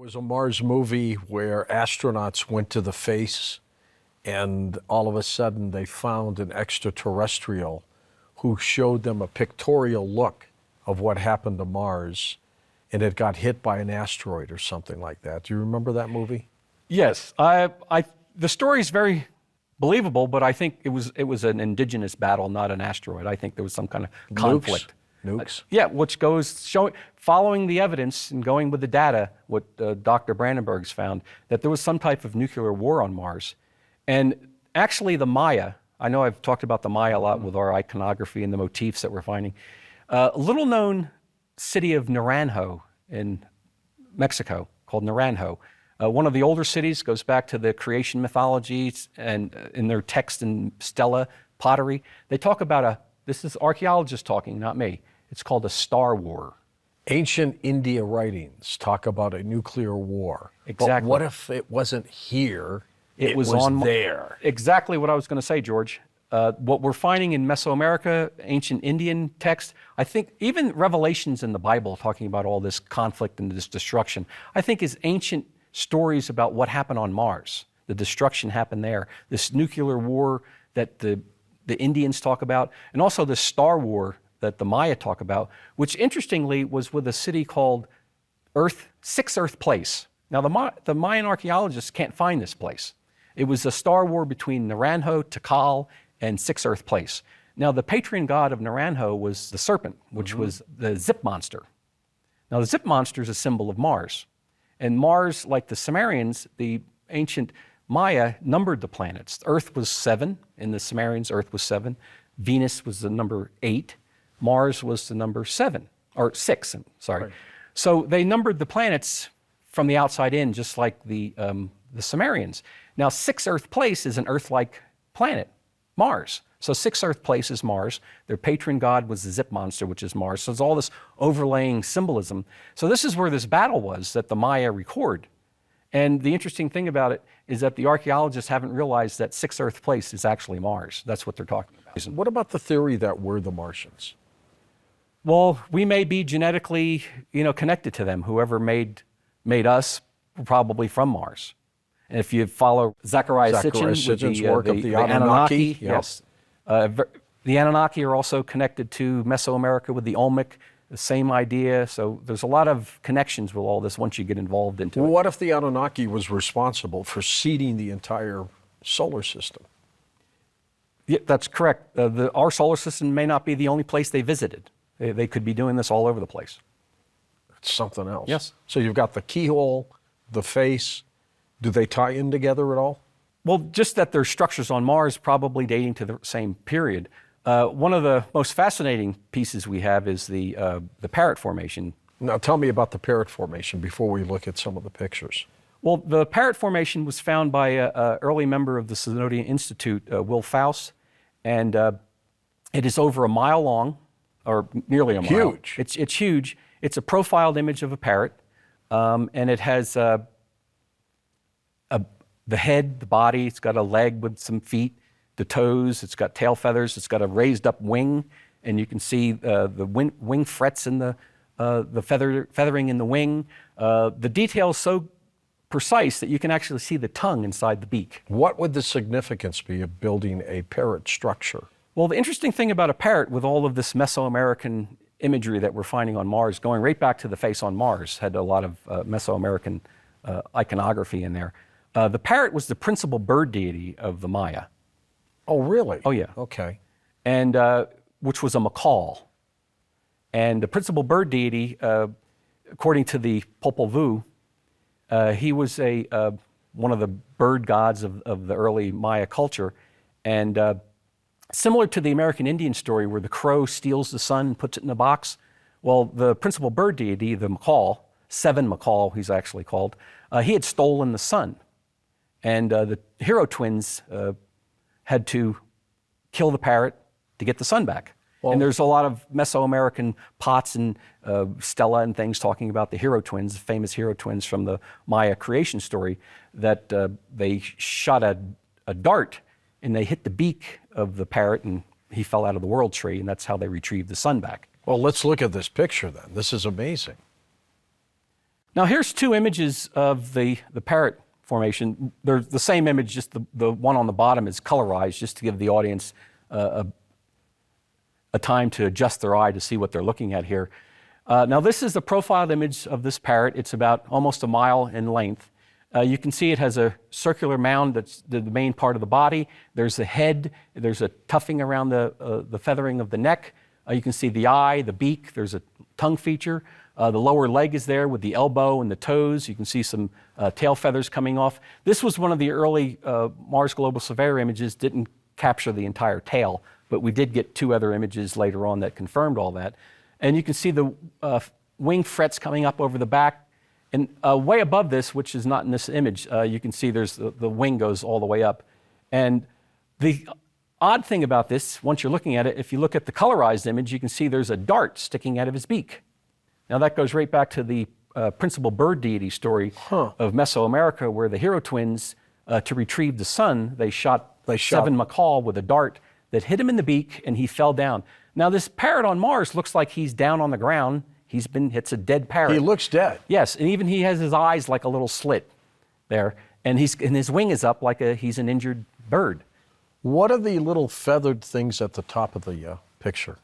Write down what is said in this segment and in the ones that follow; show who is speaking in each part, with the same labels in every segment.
Speaker 1: was a Mars movie where astronauts went to the face and all of a sudden they found an extraterrestrial who showed them a pictorial look of what happened to Mars, and it got hit by an asteroid or something like that. Do you remember that movie?
Speaker 2: Yes, the story is very believable, but I think it was an indigenous battle, not an asteroid. I think there was some kind of conflict.
Speaker 1: Nukes?
Speaker 2: Yeah, which goes following the evidence and going with the data, what Dr. Brandenburg's found, that there was some type of nuclear war on Mars. And actually the Maya, I know I've talked about the Maya a lot with our iconography and the motifs that we're finding. A little known city of Naranjo in Mexico called Naranjo. One of the older cities, goes back to the creation mythologies, and in their text and stela pottery, they talk about this is archaeologists talking, not me. It's called a star war.
Speaker 1: Ancient India writings talk about a nuclear war.
Speaker 2: Exactly.
Speaker 1: But what if it wasn't here, it was there?
Speaker 2: Exactly what I was going to say, George. What we're finding in Mesoamerica, ancient Indian text, I think even Revelations in the Bible talking about all this conflict and this destruction, I think is ancient stories about what happened on Mars. The destruction happened there. This nuclear war that the Indians talk about, and also the Star War that the Maya talk about, which interestingly was with a city called Six Earth Place. Now the Mayan archaeologists can't find this place. It was a star war between Naranjo, Tikal, and Six Earth Place. Now the patron god of Naranjo was the serpent, which was the zip monster. Now the zip monster is a symbol of Mars. And Mars, like the Sumerians, the ancient Maya numbered the planets. Earth was 7, in the Sumerians Earth was 7. Venus was the number 8. Mars was the number 7, or 6, sorry. Right. So they numbered the planets from the outside in, just like the Sumerians. Now 6 Earth Place is an Earth-like planet, Mars. So 6 Earth Place is Mars. Their patron god was the zip monster, which is Mars. So there's all this overlaying symbolism. So this is where this battle was that the Maya record. And the interesting thing about it is that the archaeologists haven't realized that 6 Earth Place is actually Mars. That's what they're talking about.
Speaker 1: What about the theory that we're the Martians?
Speaker 2: Well, we may be genetically, connected to them. Whoever made us, probably from Mars. And if you follow Zecharia Sitchin's
Speaker 1: work of the Anunnaki,
Speaker 2: yes. The Anunnaki are also connected to Mesoamerica with the Olmec, the same idea. So there's a lot of connections with all this once you get involved into it.
Speaker 1: What if the Anunnaki was responsible for seeding the entire solar system?
Speaker 2: Yeah, that's correct. Our solar system may not be the only place they visited. They could be doing this all over the place.
Speaker 1: It's something else.
Speaker 2: Yes.
Speaker 1: So you've got the keyhole, the face. Do they tie in together at all?
Speaker 2: Well, just that there's structures on Mars probably dating to the same period. One of the most fascinating pieces we have is the Parrot Formation.
Speaker 1: Now tell me about the Parrot Formation before we look at some of the pictures.
Speaker 2: Well, the Parrot Formation was found by an early member of the Sedonia Institute, Will Faust, and it is over a mile long, or nearly a mile.
Speaker 1: Huge.
Speaker 2: It's huge. It's a profiled image of a parrot, and it has the head, the body, it's got a leg with some feet, the toes, it's got tail feathers, it's got a raised up wing, and you can see the wing frets in the feathering in the wing. The detail's so precise that you can actually see the tongue inside the beak.
Speaker 1: What would the significance be of building a parrot structure?
Speaker 2: Well, the interesting thing about a parrot with all of this Mesoamerican imagery that we're finding on Mars, going right back to the face on Mars, had a lot of Mesoamerican iconography in there. The parrot was the principal bird deity of the Maya.
Speaker 1: Oh, really?
Speaker 2: Oh, yeah.
Speaker 1: Okay.
Speaker 2: And which was a macaw. And the principal bird deity, according to the Popol Vuh, he was one of the bird gods of the early Maya culture. And similar to the American Indian story where the crow steals the sun and puts it in a box, well, the principal bird deity, the macaw, Seven Macaw, he's actually called, he had stolen the sun. And the hero twins had to kill the parrot to get the sun back. Well, and there's a lot of Mesoamerican pots and stela and things talking about the hero twins, the famous hero twins from the Maya creation story, that they shot a dart and they hit the beak of the parrot and he fell out of the world tree, and that's how they retrieved the sun back.
Speaker 1: Well, let's look at this picture then. This is amazing.
Speaker 2: Now here's two images of the Parrot formation. They're the same image, just the one on the bottom is colorized, just to give the audience a time to adjust their eye to see what they're looking at here. Now this is the profiled image of this parrot. It's about almost a mile in length. You can see it has a circular mound that's the main part of the body. There's the head. There's a tufting around the feathering of the neck. You can see the eye, the beak. There's a tongue feature. The lower leg is there with the elbow and the toes. You can see some tail feathers coming off. This was one of the early Mars Global Surveyor images. Didn't capture the entire tail, but we did get two other images later on that confirmed all that. And you can see the wing frets coming up over the back. And way above this, which is not in this image, you can see there's the wing goes all the way up. And the odd thing about this, once you're looking at it, if you look at the colorized image, you can see there's a dart sticking out of his beak. Now that goes right back to the principal bird deity story of Mesoamerica, where the hero twins, to retrieve the sun, they shot Seven Macaw with a dart that hit him in the beak, and he fell down. Now this parrot on Mars looks like he's down on the ground. It's a dead parrot.
Speaker 1: He looks dead.
Speaker 2: Yes, and even he has his eyes like a little slit there, and his wing is up like he's an injured bird.
Speaker 1: What are the little feathered things at the top of the picture?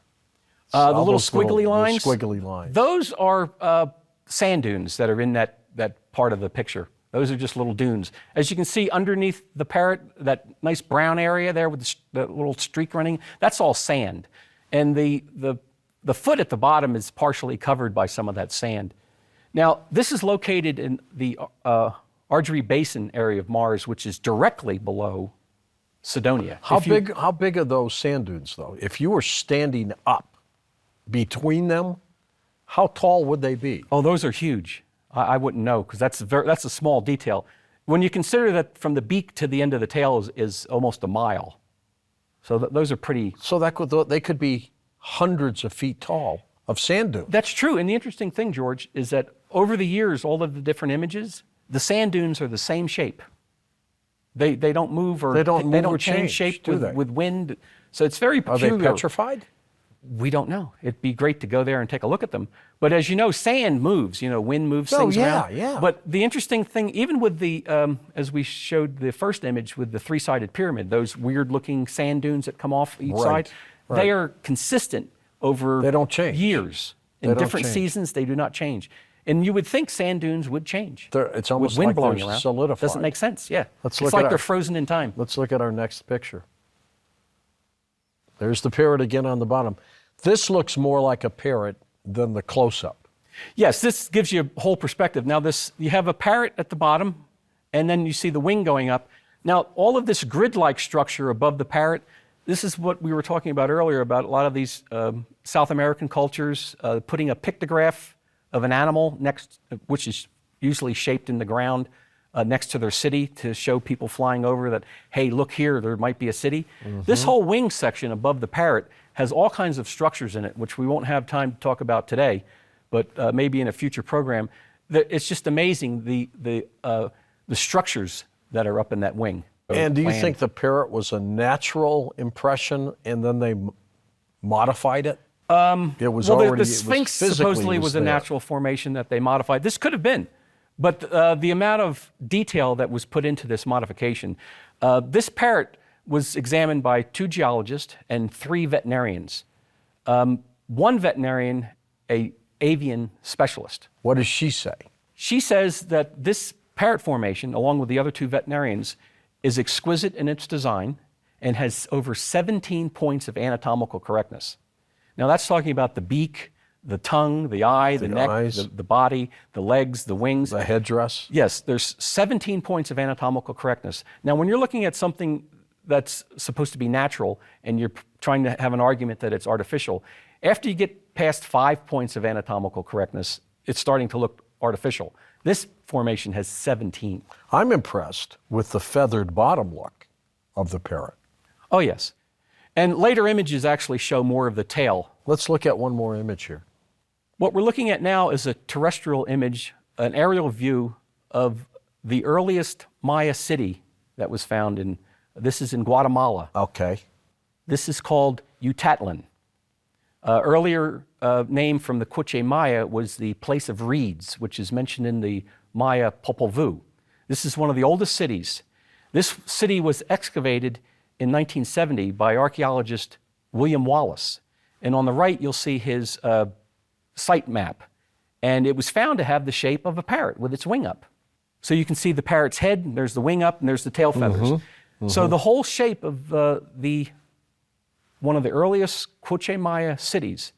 Speaker 2: The little squiggly lines?
Speaker 1: Squiggly lines.
Speaker 2: Those are sand dunes that are in that part of the picture. Those are just little dunes. As you can see underneath the parrot, that nice brown area there with the little streak running, that's all sand. And the foot at the bottom is partially covered by some of that sand. Now, this is located in the Argery Basin area of Mars, which is directly below Sedonia.
Speaker 1: How big are those sand dunes, though? If you were standing up between them, how tall would they be?
Speaker 2: Oh, those are huge. I wouldn't know, because that's a small detail. When you consider that from the beak to the end of the tail is almost a mile. So those are pretty...
Speaker 1: So they could be hundreds of feet tall of sand dunes.
Speaker 2: That's true. And the interesting thing, George, is that over the years, all of the different images, the sand dunes are the same shape. They don't move or change shape with wind. So it's very peculiar.
Speaker 1: Are they petrified?
Speaker 2: We don't know. It'd be great to go there and take a look at them. But as you know, sand moves. Wind moves things around.
Speaker 1: Yeah.
Speaker 2: But the interesting thing, even with the, as we showed the first image with the three-sided pyramid, those weird-looking sand dunes that come off each side, they are consistent over years. In different seasons, they do not change. And you would think sand dunes would change.
Speaker 1: It's almost
Speaker 2: with wind
Speaker 1: like
Speaker 2: blowing
Speaker 1: they're
Speaker 2: around.
Speaker 1: solidified.
Speaker 2: Doesn't make sense, yeah.
Speaker 1: It's
Speaker 2: like they're frozen in time.
Speaker 1: Let's look at our next picture. There's the parrot again on the bottom. This looks more like a parrot than the close-up.
Speaker 2: Yes, this gives you a whole perspective. Now you have a parrot at the bottom, and then you see the wing going up. Now, all of this grid-like structure above the parrot, this is what we were talking about earlier about a lot of these South American cultures putting a pictograph of an animal which is usually shaped in the ground next to their city to show people flying over that, hey, look here, there might be a city. Mm-hmm. This whole wing section above the parrot has all kinds of structures in it, which we won't have time to talk about today, but maybe in a future program. It's just amazing the structures that are up in that wing.
Speaker 1: And do you think the parrot was a natural impression and then they modified it? It was
Speaker 2: the Sphinx supposedly was a natural formation that they modified. This could have been, but the amount of detail that was put into this modification, this parrot was examined by 2 geologists and 3 veterinarians. One veterinarian, an avian specialist.
Speaker 1: What does she say?
Speaker 2: She says that this parrot formation, along with the other 2 veterinarians, is exquisite in its design and has over 17 points of anatomical correctness. Now that's talking about the beak, the tongue, the eye, the neck, the body, the legs, the wings.
Speaker 1: The headdress?
Speaker 2: Yes, there's 17 points of anatomical correctness. Now when you're looking at something that's supposed to be natural and you're trying to have an argument that it's artificial, after you get past 5 points of anatomical correctness, it's starting to look artificial. This formation has 17.
Speaker 1: I'm impressed with the feathered bottom look of the parrot.
Speaker 2: Oh, yes. And later images actually show more of the tail.
Speaker 1: Let's look at one more image here.
Speaker 2: What we're looking at now is a terrestrial image, an aerial view of the earliest Maya city that was found this is in Guatemala.
Speaker 1: Okay.
Speaker 2: This is called Yucatlan. Earlier name from the Quiche Maya was the place of reeds, which is mentioned in the Maya Popol Vuh. This is one of the oldest cities. This city was excavated in 1970 by archaeologist William Wallace. And on the right, you'll see his site map. And it was found to have the shape of a parrot with its wing up. So you can see the parrot's head, and there's the wing up, and there's the tail feathers. So the whole shape of one of the earliest Quiche Maya cities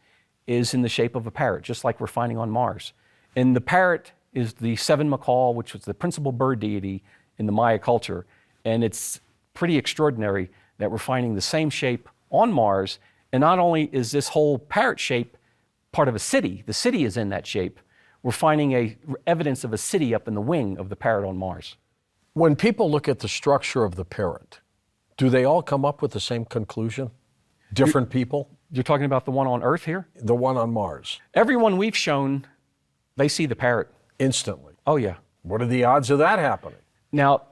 Speaker 2: is in the shape of a parrot, just like we're finding on Mars. And the parrot is the seven macaw, which was the principal bird deity in the Maya culture. And it's pretty extraordinary that we're finding the same shape on Mars. And not only is this whole parrot shape part of a city, the city is in that shape, we're finding evidence of a city up in the wing of the parrot on Mars.
Speaker 1: When people look at the structure of the parrot, do they all come up with the same conclusion? Different people?
Speaker 2: You're talking about the one on Earth here?
Speaker 1: The one on Mars.
Speaker 2: Everyone we've shown, they see the parrot.
Speaker 1: Instantly.
Speaker 2: Oh, yeah.
Speaker 1: What are the odds of that happening?
Speaker 2: Now,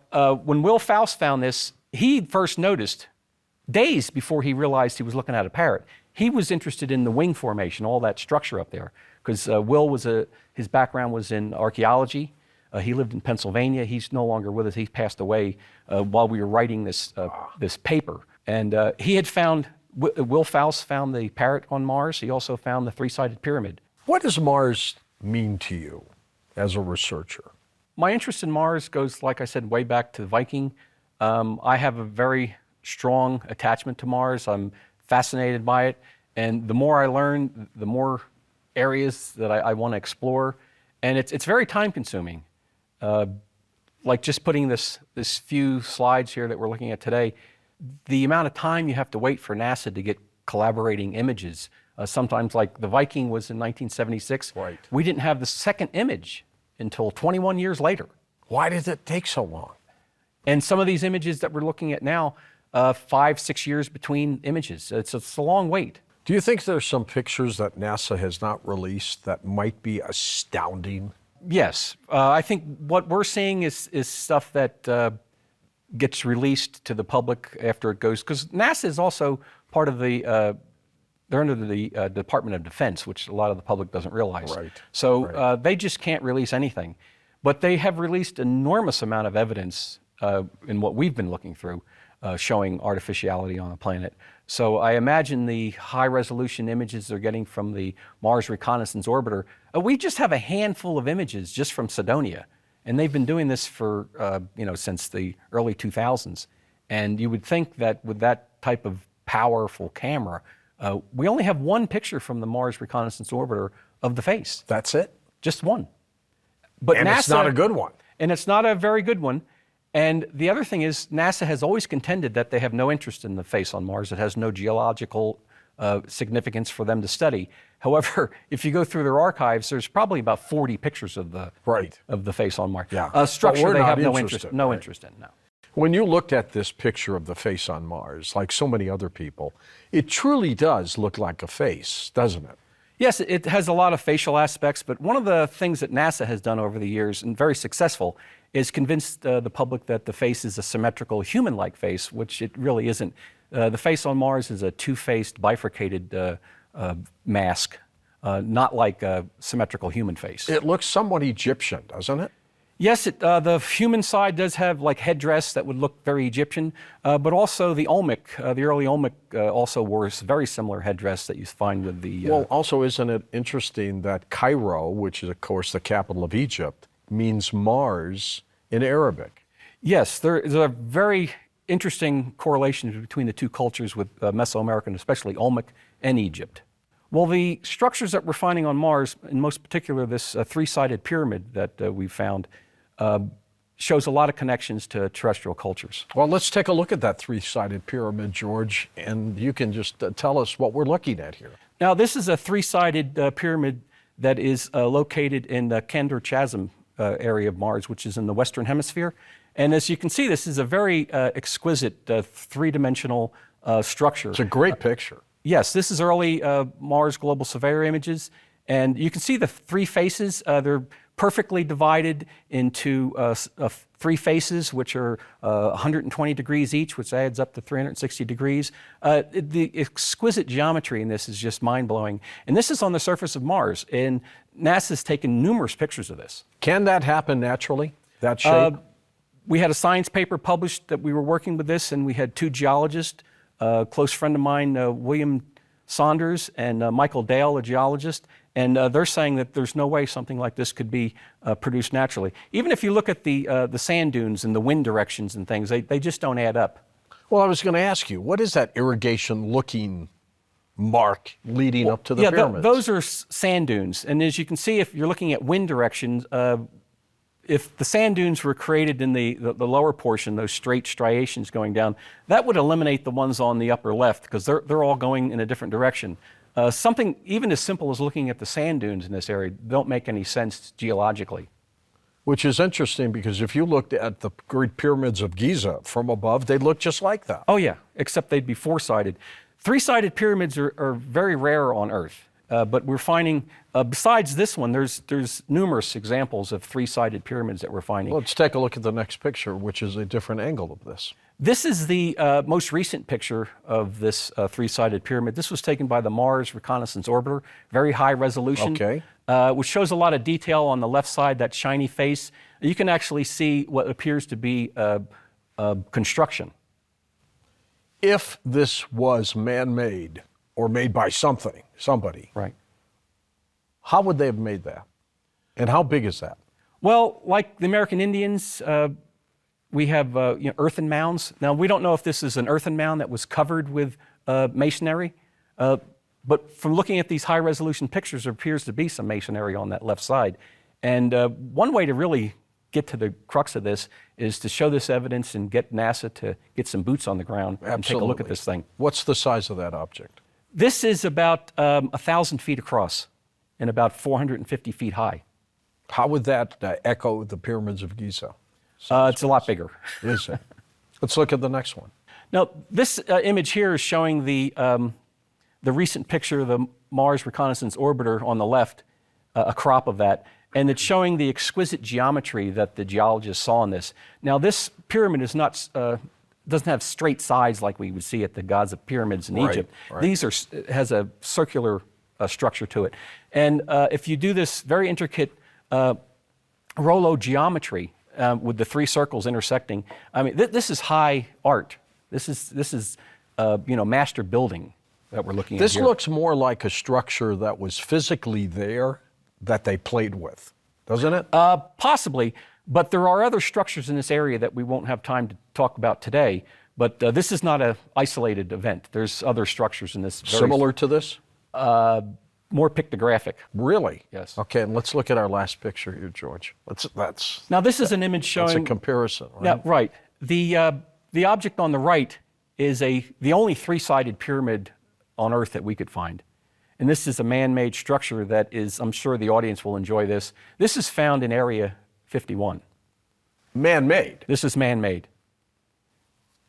Speaker 2: when Will Faust found this, he first noticed days before he realized he was looking at a parrot. He was interested in the wing formation, all that structure up there, because Will his background was in archaeology. He lived in Pennsylvania. He's no longer with us. He passed away while we were writing this paper. And Will Faust found the parrot on Mars. He also found the three-sided pyramid.
Speaker 1: What does Mars mean to you as a researcher?
Speaker 2: My interest in Mars goes, like I said, way back to Viking. I have a very strong attachment to Mars. I'm fascinated by it. And the more I learn, the more areas that I want to explore. And it's very time-consuming. Like just putting this few slides here that we're looking at today, the amount of time you have to wait for NASA to get collaborating images. Sometimes, like the Viking was in 1976.
Speaker 1: Right.
Speaker 2: We didn't have the second image until 21 years later.
Speaker 1: Why did it take so long?
Speaker 2: And some of these images that we're looking at now, 5-6 years between images. It's a long wait.
Speaker 1: Do you think there's some pictures that NASA has not released that might be astounding?
Speaker 2: Yes. I think what we're seeing is stuff that gets released to the public after it goes, because NASA is also part of they're under the Department of Defense, which a lot of the public doesn't realize.
Speaker 1: Right.
Speaker 2: So they just can't release anything. But they have released enormous amount of evidence in what we've been looking through, showing artificiality on the planet. So I imagine the high-resolution images they're getting from the Mars Reconnaissance Orbiter, we just have a handful of images just from Sedonia. And they've been doing this for, since the early 2000s. And you would think that with that type of powerful camera, we only have one picture from the Mars Reconnaissance Orbiter of the face.
Speaker 1: That's it?
Speaker 2: Just one. But
Speaker 1: And
Speaker 2: NASA,
Speaker 1: it's not a good one.
Speaker 2: And it's not a very good one. And the other thing is, NASA has always contended that they have no interest in the face on Mars. It has no geological significance for them to study. However, if you go through their archives, there's probably about 40 pictures of the face on Mars.
Speaker 1: Yeah.
Speaker 2: A structure
Speaker 1: But we're
Speaker 2: they have
Speaker 1: not
Speaker 2: no
Speaker 1: interested,
Speaker 2: interest in. No.
Speaker 1: When you looked at this picture of the face on Mars, like so many other people, it truly does look like a face, doesn't it?
Speaker 2: Yes, it has a lot of facial aspects, but one of the things that NASA has done over the years, and very successful, is convinced the public that the face is a symmetrical human-like face, which it really isn't. The face on Mars is a two-faced, bifurcated mask, not like a symmetrical human face.
Speaker 1: It looks somewhat Egyptian, doesn't it?
Speaker 2: Yes, the human side does have like headdress that would look very Egyptian, but also the Olmec, the early Olmec also wore a very similar headdress that you find with the...
Speaker 1: Well, also, isn't it interesting that Cairo, which is, of course, the capital of Egypt, means Mars in Arabic?
Speaker 2: Yes, there's a very interesting correlation between the two cultures with Mesoamerican, especially Olmec and Egypt. Well, the structures that we're finding on Mars, in most particular this three-sided pyramid that we found, shows a lot of connections to terrestrial cultures.
Speaker 1: Well, let's take a look at that three-sided pyramid, George, and you can just tell us what we're looking at here.
Speaker 2: Now, this is a three-sided pyramid that is located in the Kandor Chasm area of Mars, which is in the Western Hemisphere. And as you can see, this is a very exquisite three-dimensional structure.
Speaker 1: It's a great picture.
Speaker 2: Yes, this is early Mars Global Surveyor images. And you can see the three faces. They're perfectly divided into 3 faces, which are 120 degrees each, which adds up to 360 degrees. The exquisite geometry in this is just mind-blowing. And this is on the surface of Mars, and NASA's taken numerous pictures of this.
Speaker 1: Can that happen naturally, that shape?
Speaker 2: We had a science paper published that we were working with this, and we had 2 geologists, a close friend of mine, William Saunders, and Michael Dale, a geologist, and they're saying that there's no way something like this could be produced naturally. Even if you look at the sand dunes and the wind directions and things, they just don't add up.
Speaker 1: Well, I was going to ask you, what is that irrigation-looking mark leading up to the pyramids?
Speaker 2: Those are sand dunes, and as you can see, if you're looking at wind directions, if the sand dunes were created in the lower portion, those straight striations going down, that would eliminate the ones on the upper left because they're all going in a different direction. Something even as simple as looking at the sand dunes in this area don't make any sense geologically.
Speaker 1: Which is interesting because if you looked at the Great Pyramids of Giza from above, they look just like that.
Speaker 2: Oh yeah, except they'd be 4-sided. 3-sided pyramids are very rare on Earth. But we're finding, besides this one, there's numerous examples of 3-sided pyramids that we're finding.
Speaker 1: Let's take a look at the next picture, which is a different angle of this.
Speaker 2: This is the most recent picture of this 3-sided pyramid. This was taken by the Mars Reconnaissance Orbiter, very high resolution, which shows a lot of detail on the left side, that shiny face. You can actually see what appears to be construction.
Speaker 1: If this was man-made, or made by somebody.
Speaker 2: Right.
Speaker 1: How would they have made that? And how big is that?
Speaker 2: Well, like the American Indians, we have earthen mounds. Now, we don't know if this is an earthen mound that was covered with masonry, but from looking at these high-resolution pictures, there appears to be some masonry on that left side. And one way to really get to the crux of this is to show this evidence and get NASA to get some boots on the ground and take a look at this thing.
Speaker 1: What's the size of that object?
Speaker 2: This is about 1,000 feet across and about 450 feet high.
Speaker 1: How would that echo the pyramids of Giza?
Speaker 2: It's a lot bigger.
Speaker 1: Is it? Let's look at the next one.
Speaker 2: Now, this image here is showing the recent picture of the Mars Reconnaissance Orbiter on the left, a crop of that, and it's showing the exquisite geometry that the geologists saw in this. Now, this pyramid is not doesn't have straight sides like we would see at the Gaza pyramids in Egypt.
Speaker 1: Right.
Speaker 2: These has a circular structure to it. And if you do this very intricate Rollo geometry with the 3 circles intersecting, I mean, this is high art. This is master building that we're looking at here.
Speaker 1: This looks more like a structure that was physically there that they played with, doesn't it?
Speaker 2: Possibly. But there are other structures in this area that we won't have time to talk about today. But this is not an isolated event. There's other structures in this.
Speaker 1: Similar to this?
Speaker 2: More pictographic.
Speaker 1: Really?
Speaker 2: Yes.
Speaker 1: Okay, and let's look at our last picture here, George.
Speaker 2: Now this is an image showing.
Speaker 1: That's a comparison, right?
Speaker 2: Now, right. The object on the right is the only 3-sided pyramid on Earth that we could find. And this is a man-made structure that is, I'm sure the audience will enjoy this. This is found in Area 51.
Speaker 1: Man-made?
Speaker 2: This is man-made.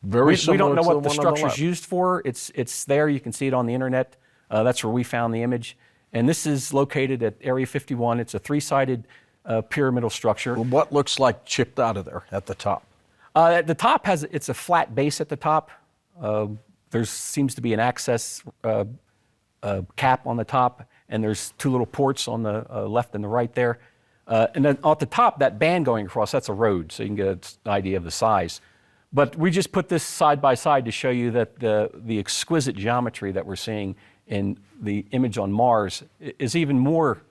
Speaker 1: Very similar.
Speaker 2: We don't know
Speaker 1: to
Speaker 2: what the structure's used for. It's there. You can see it on the internet. That's where we found the image. And this is located at Area 51. It's a 3-sided pyramidal structure.
Speaker 1: What looks like chipped out of there at the top?
Speaker 2: At the top it's a flat base at the top. There seems to be an access cap on the top, and there's 2 little ports on the left and the right there. And then at the top, that band going across, that's a road, so you can get an idea of the size. But we just put this side by side to show you that the exquisite geometry that we're seeing in the image on Mars is even more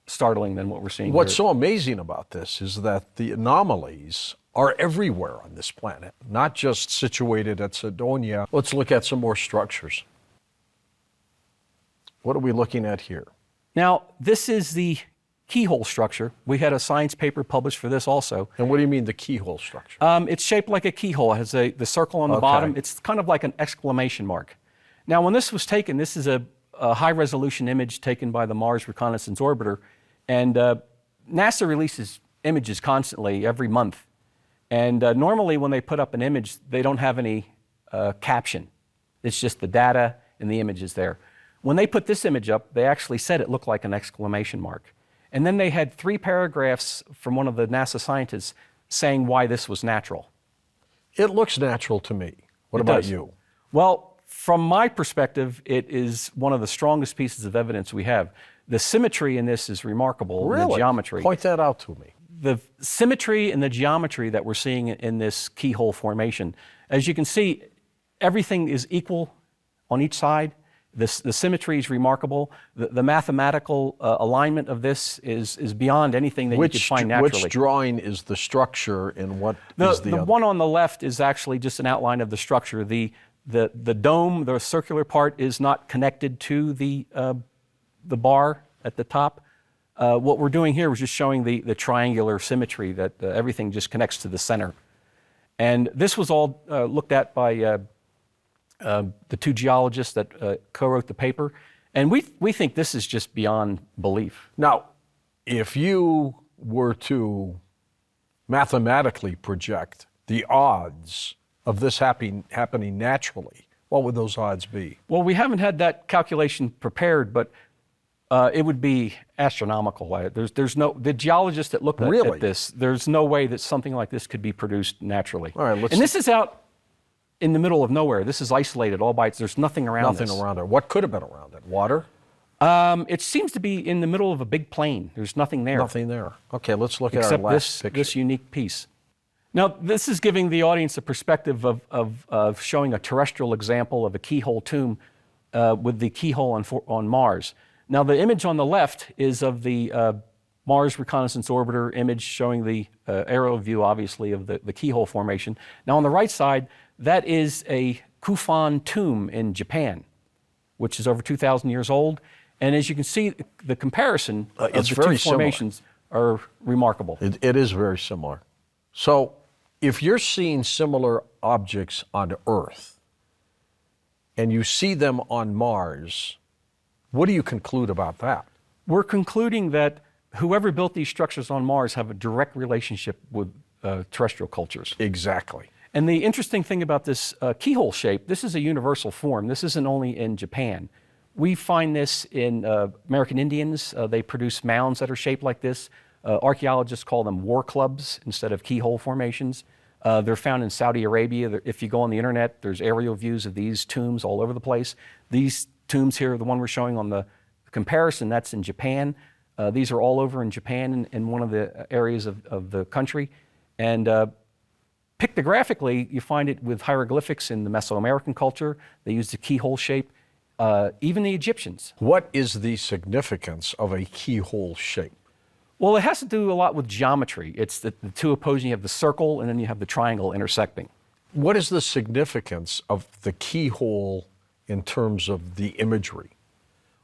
Speaker 2: startling than what we're seeing
Speaker 1: What's
Speaker 2: here.
Speaker 1: so amazing about this is that the anomalies are everywhere on this planet, not just situated at Sedonia. Let's look at some more structures. What are we looking at here?
Speaker 2: Now, this is the Keyhole structure. We had a science paper published for this also.
Speaker 1: And what do you mean the keyhole structure?
Speaker 2: It's shaped like a keyhole. It has the circle on the bottom. It's kind of like an exclamation mark. Now, when this was taken, this is a high-resolution image taken by the Mars Reconnaissance Orbiter, and NASA releases images constantly every month. And normally when they put up an image, they don't have any caption. It's just the data and the image is there. When they put this image up, they actually said it looked like an exclamation mark. And then they had 3 paragraphs from one of the NASA scientists saying why this was natural.
Speaker 1: It looks natural to me. What
Speaker 2: It
Speaker 1: about
Speaker 2: does.
Speaker 1: you?
Speaker 2: Well, from my perspective, it is one of the strongest pieces of evidence we have. The symmetry in this is remarkable.
Speaker 1: Really?
Speaker 2: In the geometry.
Speaker 1: Point that out to me.
Speaker 2: The symmetry and the geometry that we're seeing in this keyhole formation. As you can see, everything is equal on each side. The symmetry is remarkable. The mathematical alignment of this is beyond anything that you could find naturally.
Speaker 1: Which drawing is the structure and what is the
Speaker 2: The
Speaker 1: other?
Speaker 2: one on the left is actually just an outline of the structure. The dome, the circular part, is not connected to the bar at the top. What we're doing here was just showing the triangular symmetry, that everything just connects to the center. And this was all looked at by the 2 geologists that co-wrote the paper. And we think this is just beyond belief.
Speaker 1: Now, if you were to mathematically project the odds of this happening naturally, what would those odds be?
Speaker 2: Well, we haven't had that calculation prepared, but it would be astronomical. There's no, the geologists that looked
Speaker 1: Really?
Speaker 2: at this, there's no way that something like this could be produced naturally.
Speaker 1: All right,
Speaker 2: and this is out in the middle of nowhere. This is isolated all by itself. There's nothing around
Speaker 1: Nothing
Speaker 2: this.
Speaker 1: around it. What could have been around it? Water?
Speaker 2: It seems to be in the middle of a big plain. There's nothing there.
Speaker 1: Nothing there. Okay, let's look at
Speaker 2: Except
Speaker 1: our last picture.
Speaker 2: this unique piece. Now, this is giving the audience a perspective of showing a terrestrial example of a keyhole tomb with the keyhole on Mars. Now, the image on the left is of the Mars Reconnaissance Orbiter image showing the aerial view, obviously, of the keyhole formation. Now, on the right side, that is a Kufan tomb in Japan, which is over 2,000 years old. And as you can see, the comparison of
Speaker 1: it's
Speaker 2: the
Speaker 1: very
Speaker 2: two formations are remarkable.
Speaker 1: It is very similar. So, if you're seeing similar objects on Earth and you see them on Mars, what do you conclude about that?
Speaker 2: We're concluding that whoever built these structures on Mars have a direct relationship with terrestrial cultures.
Speaker 1: Exactly.
Speaker 2: And the interesting thing about this keyhole shape, this is a universal form. This isn't only in Japan. We find this in American Indians. They produce mounds that are shaped like this. Archaeologists call them war clubs instead of keyhole formations. They're found in Saudi Arabia. If you go on the internet, there's aerial views of these tombs all over the place. These tombs here, the one we're showing on the comparison, that's in Japan. These are all over in Japan in one of the areas of the country. And pictographically, you find it with hieroglyphics in the Mesoamerican culture. They used the keyhole shape. Even the Egyptians.
Speaker 1: What is the significance of a keyhole shape?
Speaker 2: Well, it has to do a lot with geometry. It's the two opposing. You have the circle, and then you have the triangle intersecting.
Speaker 1: What is the significance of the keyhole in terms of the imagery?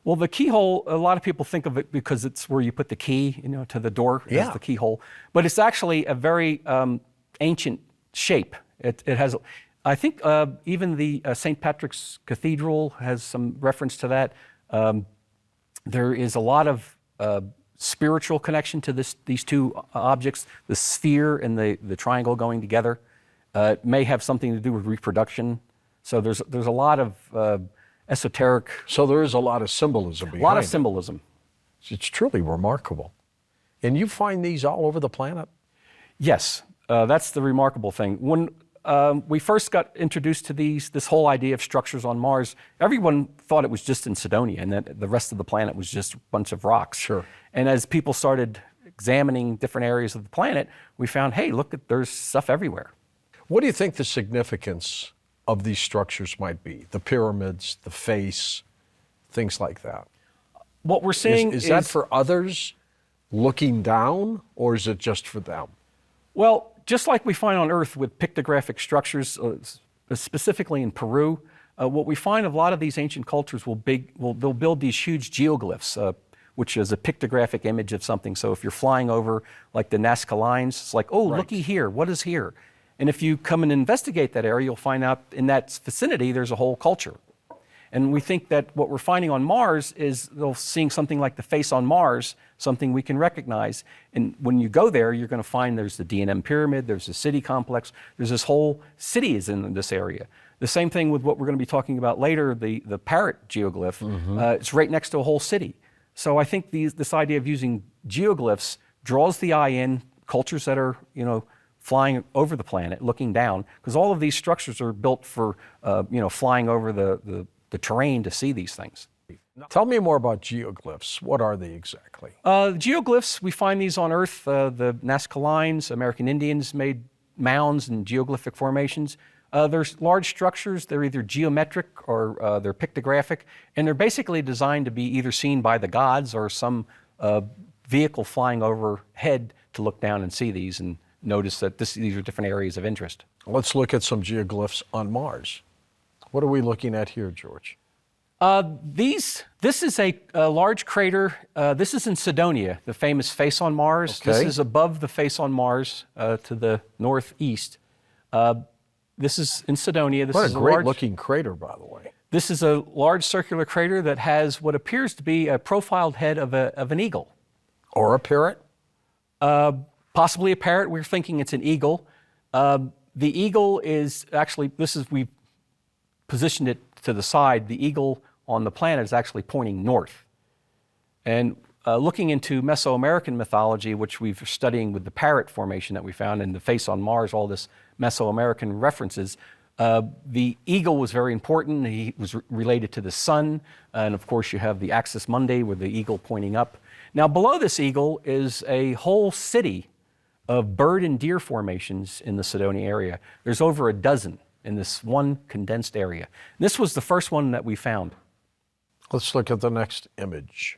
Speaker 2: Well, the keyhole, a lot of people think of it because it's where you put the key, to the door, as the keyhole. But it's actually a very ancient shape. It has, I think, even the St. Patrick's Cathedral has some reference to that. There is a lot of spiritual connection to these two objects, the sphere and the triangle going together. It may have something to do with reproduction. So there's a lot of esoteric.
Speaker 1: So there is a lot of symbolism behind it.
Speaker 2: A lot of symbolism.
Speaker 1: It's truly remarkable. And you find these all over the planet?
Speaker 2: Yes, that's the remarkable thing. When we first got introduced to this whole idea of structures on Mars, everyone thought it was just in Sedonia and that the rest of the planet was just a bunch of rocks.
Speaker 1: Sure.
Speaker 2: And as people started examining different areas of the planet, we found, hey, look, there's stuff everywhere.
Speaker 1: What do you think the significance of these structures might be? The pyramids, the face, things like that.
Speaker 2: What we're seeing
Speaker 1: is that for others looking down, or is it just for them?
Speaker 2: Well, just like we find on Earth with pictographic structures, specifically in Peru, what we find of a lot of these ancient cultures they'll build these huge geoglyphs, which is a pictographic image of something. So if you're flying over like the Nazca lines, it's like, oh, looky here, what is here? And if you come and investigate that area, you'll find out in that vicinity there's a whole culture. And we think that what we're finding on Mars is they're seeing something like the face on Mars, something we can recognize. And when you go there, you're going to find there's the D&M pyramid, there's the city complex, there's this whole city is in this area. The same thing with what we're going to be talking about later, the Parrot geoglyph. It's right next to a whole city. So I think this idea of using geoglyphs draws the eye in, cultures that are, flying over the planet, looking down, because all of these structures are built for, flying over the terrain to see these things.
Speaker 1: Tell me more about geoglyphs. What are they exactly?
Speaker 2: Geoglyphs, we find these on Earth. The NASASecrets.Mars, American Indians made mounds and geoglyphic formations. They're large structures. They're either geometric or they're pictographic, and they're basically designed to be either seen by the gods or some vehicle flying overhead to look down and see these and notice that these are different areas of interest.
Speaker 1: Let's look at some geoglyphs on Mars. What are we looking at here, George?
Speaker 2: This is a large crater. This is in Sedonia, the famous face on Mars.
Speaker 1: Okay.
Speaker 2: This is above the face on Mars to the northeast. This is in Sidonia. This
Speaker 1: What
Speaker 2: is
Speaker 1: a great looking crater, by the way.
Speaker 2: This is a large circular crater that has what appears to be a profiled head of an eagle.
Speaker 1: Or a parrot?
Speaker 2: Possibly a parrot. We're thinking it's an eagle. The eagle is actually, we've positioned it to the side. The eagle on the planet is actually pointing north. And looking into Mesoamerican mythology, which we've studying with the Parrot formation that we found in the face on Mars, all this Mesoamerican references, the eagle was very important. He was related to the sun. And of course, you have the axis mundi with the eagle pointing up. Now, below this eagle is a whole city of bird and deer formations in the Sedonia area. There's over a dozen in this one condensed area. This was the first one that we found.
Speaker 1: Let's look at the next image.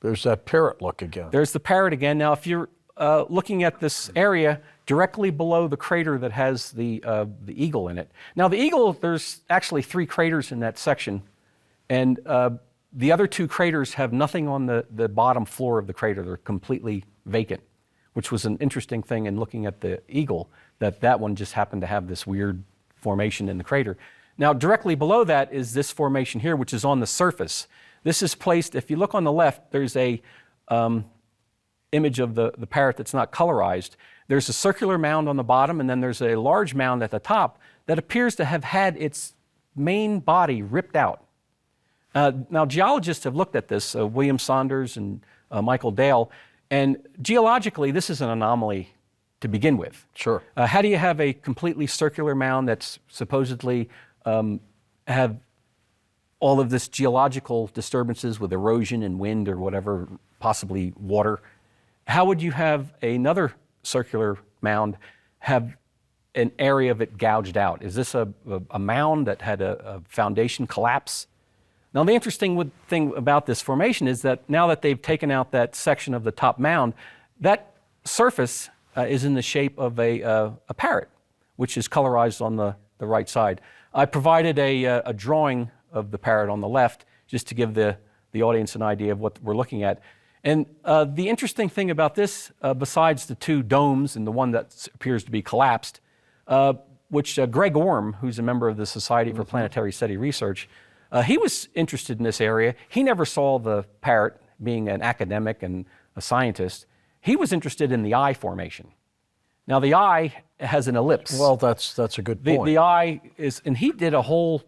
Speaker 1: There's that parrot look again.
Speaker 2: There's the parrot again. Now, if you're looking at this area directly below the crater that has the eagle in it. Now, the eagle, there's actually 3 craters in that section, and the other 2 craters have nothing on the bottom floor of the crater. They're completely vacant, which was an interesting thing in looking at the eagle, that one just happened to have this weird formation in the crater. Now, directly below that is this formation here, which is on the surface. This is placed, if you look on the left, there's a image of the parrot that's not colorized. There's a circular mound on the bottom, and then there's a large mound at the top that appears to have had its main body ripped out. Now, geologists have looked at this, William Saunders and Michael Dale, and geologically, this is an anomaly to begin with.
Speaker 1: Sure.
Speaker 2: How do you have a completely circular mound that's supposedly have all of this geological disturbances with erosion and wind or whatever, possibly water? How would you have another circular mound have an area of it gouged out? Is this a mound that had a foundation collapse? Now, the interesting thing about this formation is that now that they've taken out that section of the top mound, that surface is in the shape of a parrot, which is colorized on the right side. I provided a drawing of the parrot on the left just to give the audience an idea of what we're looking at. And the interesting thing about this, besides the 2 domes and the one that appears to be collapsed, which Greg Orme, who's a member of the Society for Planetary Study Research, he was interested in this area. He never saw the parrot, being an academic and a scientist. He was interested in the eye formation. Now, the eye has an ellipse.
Speaker 1: Well, that's a good point.
Speaker 2: The eye is, and he did a whole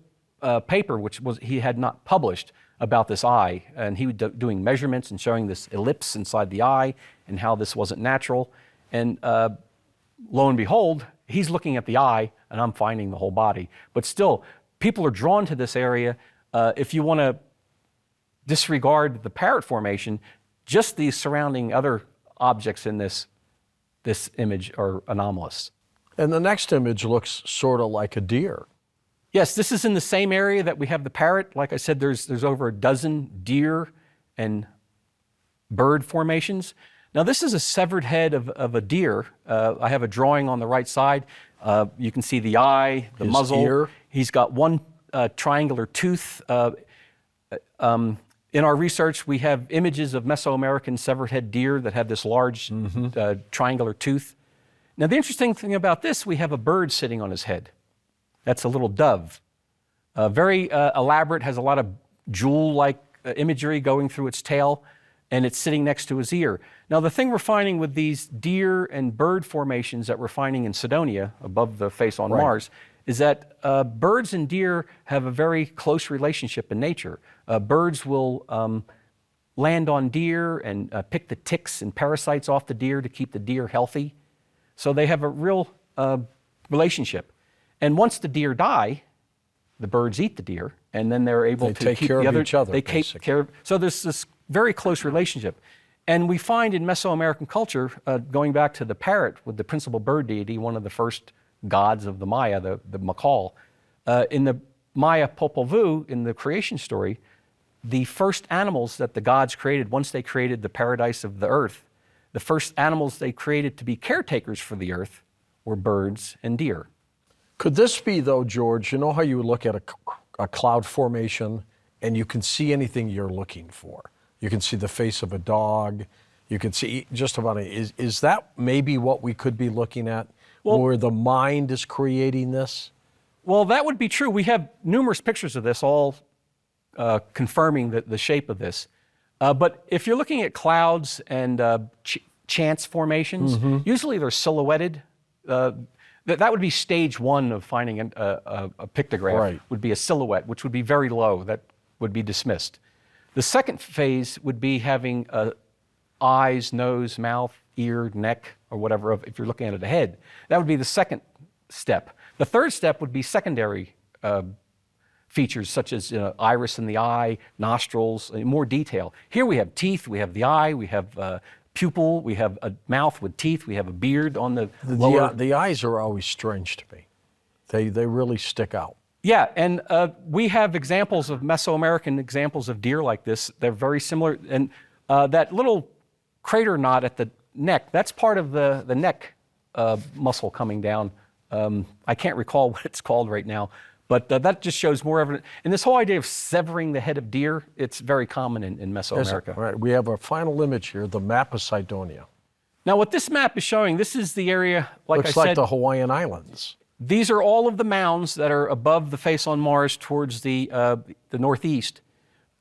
Speaker 2: paper, which he had not published, about this eye, and he was doing measurements and showing this ellipse inside the eye and how this wasn't natural. And lo and behold, he's looking at the eye, and I'm finding the whole body. But still, people are drawn to this area. If you want to disregard the parrot formation, just the surrounding other objects in this image are anomalous.
Speaker 1: And the next image looks sort of like a deer.
Speaker 2: Yes, this is in the same area that we have the parrot. Like I said, there's over a dozen deer and bird formations. Now, this is a severed head of a deer. I have a drawing on the right side. You can see the eye, the
Speaker 1: His
Speaker 2: muzzle.
Speaker 1: ear.
Speaker 2: He's got one triangular tooth. In our research, we have images of Mesoamerican severed head deer that have this large triangular tooth. Now, the interesting thing about this, we have a bird sitting on his head. That's a little dove. Very elaborate, has a lot of jewel-like imagery going through its tail, and it's sitting next to his ear. Now, the thing we're finding with these deer and bird formations that we're finding in Sedonia, above the face on Mars, is that birds and deer have a very close relationship in nature. Birds will land on deer and pick the ticks and parasites off the deer to keep the deer healthy. So they have a real relationship. And once the deer die, the birds eat the deer, and then they're able to
Speaker 1: take
Speaker 2: keep
Speaker 1: care
Speaker 2: the
Speaker 1: of
Speaker 2: other.
Speaker 1: each other,
Speaker 2: They take
Speaker 1: basically.
Speaker 2: care. So there's this very close relationship, and we find in Mesoamerican culture, going back to the parrot with the principal bird deity, one of the first gods of the Maya, the Macal, in the Maya Popol Vuh, in the creation story, the first animals that the gods created once they created the paradise of the earth, the first animals they created to be caretakers for the earth were birds and deer.
Speaker 1: Could this be, though, George, you know how you look at a cloud formation and you can see anything you're looking for? You can see the face of a dog. You can see just about it. Is that maybe what we could be looking at, where the mind is creating this?
Speaker 2: Well, that would be true. We have numerous pictures of this, all confirming the shape of this. But if you're looking at clouds and chance formations, usually they're silhouetted. That would be stage one of finding a pictograph,
Speaker 1: Right.
Speaker 2: would be a silhouette, which would be very low. That would be dismissed. The second phase would be having eyes, nose, mouth, ear, neck, or whatever, if you're looking at it ahead. That would be the second step. The third step would be secondary features, such as iris in the eye, nostrils, in more detail. Here we have teeth, we have the eye, we have pupil, we have a mouth with teeth, we have a beard on the lower.
Speaker 1: The eyes are always strange to me. They really stick out.
Speaker 2: Yeah, and we have examples of Mesoamerican examples of deer like this. They're very similar. And that little crater knot at the neck, that's part of the neck muscle coming down. I can't recall what it's called right now, but that just shows more evidence. And this whole idea of severing the head of deer, it's very common in Mesoamerica.
Speaker 1: All right, we have a final image here, the map of Sedonia.
Speaker 2: Now, what this map is showing, this is the area, like
Speaker 1: Looks
Speaker 2: I
Speaker 1: like
Speaker 2: said,
Speaker 1: the Hawaiian Islands.
Speaker 2: these are all of the mounds that are above the face on Mars towards the northeast.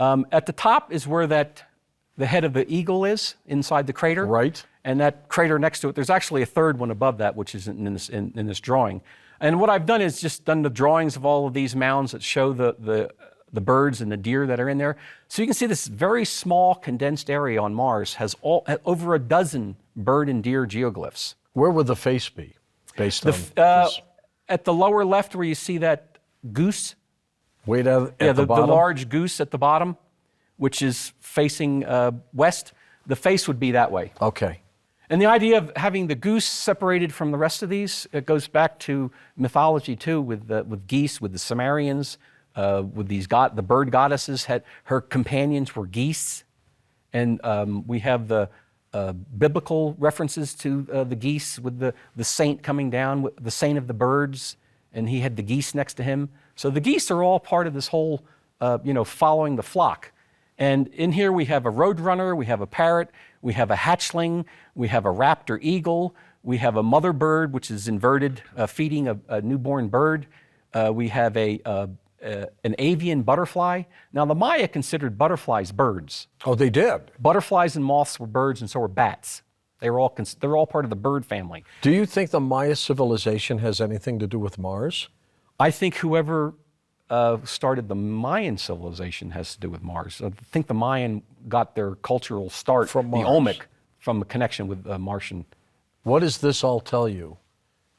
Speaker 2: At the top is where the head of the eagle is, inside the crater.
Speaker 1: Right.
Speaker 2: And that crater next to it, there's actually a third one above that, which isn't in this drawing. And what I've done is just done the drawings of all of these mounds that show the birds and the deer that are in there. So you can see this very small condensed area on Mars has over a dozen bird and deer geoglyphs.
Speaker 1: Where would the face be, based on this?
Speaker 2: At the lower left where you see that goose,
Speaker 1: Way down at
Speaker 2: the
Speaker 1: the bottom?
Speaker 2: large goose at the bottom, which is facing west, the face would be that way.
Speaker 1: Okay.
Speaker 2: And the idea of having the goose separated from the rest of these, it goes back to mythology too, with geese, with the Sumerians, with the bird goddesses. Her companions were geese, and we have the biblical references to the geese with the saint coming down, the saint of the birds, and he had the geese next to him. So the geese are all part of this whole, following the flock. And in here we have a roadrunner, we have a parrot, we have a hatchling, we have a raptor eagle, we have a mother bird, which is inverted, feeding a newborn bird. We have an avian butterfly. Now the Maya considered butterflies birds.
Speaker 1: Oh, they did?
Speaker 2: Butterflies and moths were birds, and so were bats. They're all part of the bird family.
Speaker 1: Do you think the Maya civilization has anything to do with Mars?
Speaker 2: I think whoever started the Mayan civilization has to do with Mars. I think the Mayan got their cultural start
Speaker 1: From
Speaker 2: the
Speaker 1: Mars.
Speaker 2: Olmec, from a connection with Martian.
Speaker 1: What does this all tell you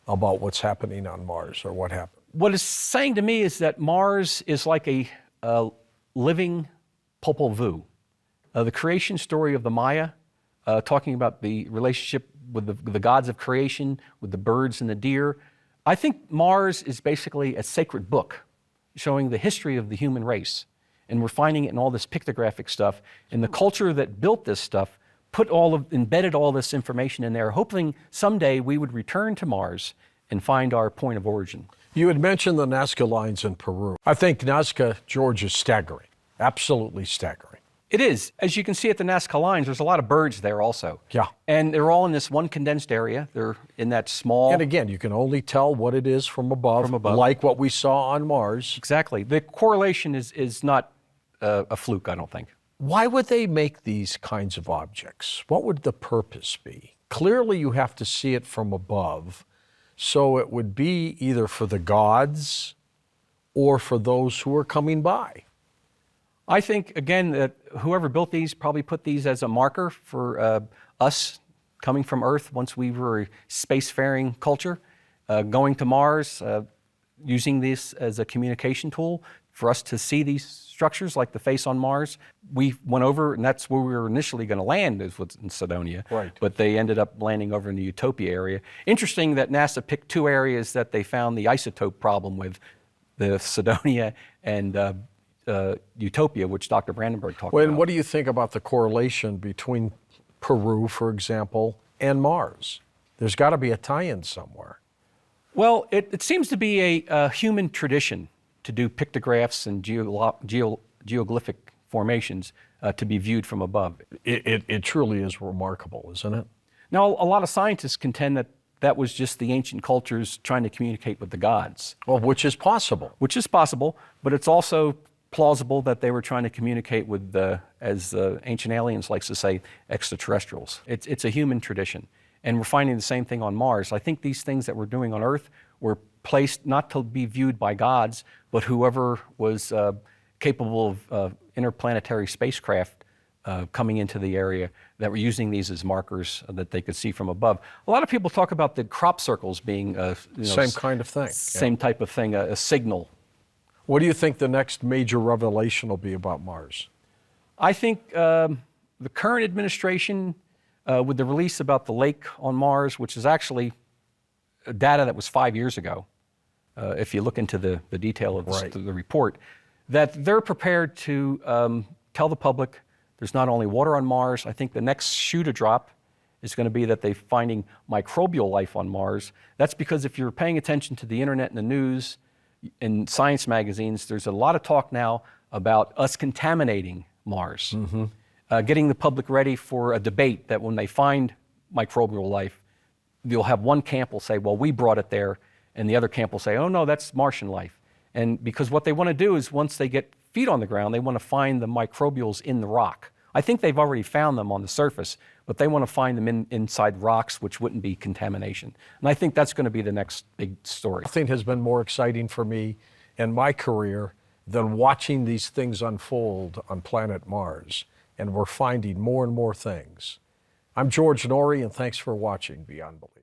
Speaker 1: about what's happening on Mars, or what happened?
Speaker 2: What it's saying to me is that Mars is like a living Popol Vuh. The creation story of the Maya, talking about the relationship with the gods of creation, with the birds and the deer. I think Mars is basically a sacred book showing the history of the human race. And we're finding it in all this pictographic stuff. And the culture that built this stuff embedded all this information in there, hoping someday we would return to Mars and find our point of origin.
Speaker 1: You had mentioned the Nazca lines in Peru. I think Nazca, George, is staggering, absolutely staggering.
Speaker 2: It is. As you can see at the Nazca lines, there's a lot of birds there also.
Speaker 1: Yeah.
Speaker 2: And they're all in this one condensed area. They're in that small...
Speaker 1: And again, you can only tell what it is from above, like what we saw on Mars.
Speaker 2: Exactly. The correlation is not a fluke, I don't think.
Speaker 1: Why would they make these kinds of objects? What would the purpose be? Clearly, you have to see it from above, so it would be either for the gods or for those who are coming by.
Speaker 2: I think, again, that whoever built these probably put these as a marker for us coming from Earth once we were a spacefaring culture, going to Mars, using this as a communication tool for us to see these structures like the face on Mars. We went over, and that's where we were initially going to land, is what's in Sedonia.
Speaker 1: Right.
Speaker 2: But they ended up landing over in the Utopia area. Interesting that NASA picked two areas that they found the isotope problem with, the Sedonia and Utopia, which Dr. Brandenburg talked
Speaker 1: Well,
Speaker 2: about.
Speaker 1: and what do you think about the correlation between Peru, for example, and Mars? There's got to be a tie-in somewhere.
Speaker 2: Well, it seems to be a human tradition to do pictographs and geoglyphic formations to be viewed from above.
Speaker 1: It truly is remarkable, isn't it?
Speaker 2: Now, a lot of scientists contend that that was just the ancient cultures trying to communicate with the gods.
Speaker 1: Well, which is possible.
Speaker 2: Which is possible, but it's also plausible that they were trying to communicate with, as AncientAliens likes to say, extraterrestrials. It's a human tradition. And we're finding the same thing on Mars. I think these things that we're doing on Earth were placed not to be viewed by gods, but whoever was capable of interplanetary spacecraft coming into the area, that were using these as markers that they could see from above. A lot of people talk about the crop circles being
Speaker 1: same kind of thing.
Speaker 2: Same type of thing, a signal.
Speaker 1: What do you think the next major revelation will be about Mars?
Speaker 2: I think the current administration, with the release about the lake on Mars, which is actually data that was 5 years ago, if you look into the detail of the report, that they're prepared to tell the public there's not only water on Mars. I think the next shoe to drop is going to be that they're finding microbial life on Mars. That's because if you're paying attention to the internet and the news, in science magazines, there's a lot of talk now about us contaminating Mars, getting the public ready for a debate that when they find microbial life, you'll have one camp will say, well, we brought it there, and the other camp will say, oh no, that's Martian life. And because what they want to do is once they get feet on the ground, they want to find the microbials in the rock. I think they've already found them on the surface, but they want to find them inside rocks, which wouldn't be contamination. And I think that's going to be the next big story.
Speaker 1: Nothing has been more exciting for me in my career than watching these things unfold on planet Mars. And we're finding more and more things. I'm GeorgeNoory, and thanks for watching Beyond Belief.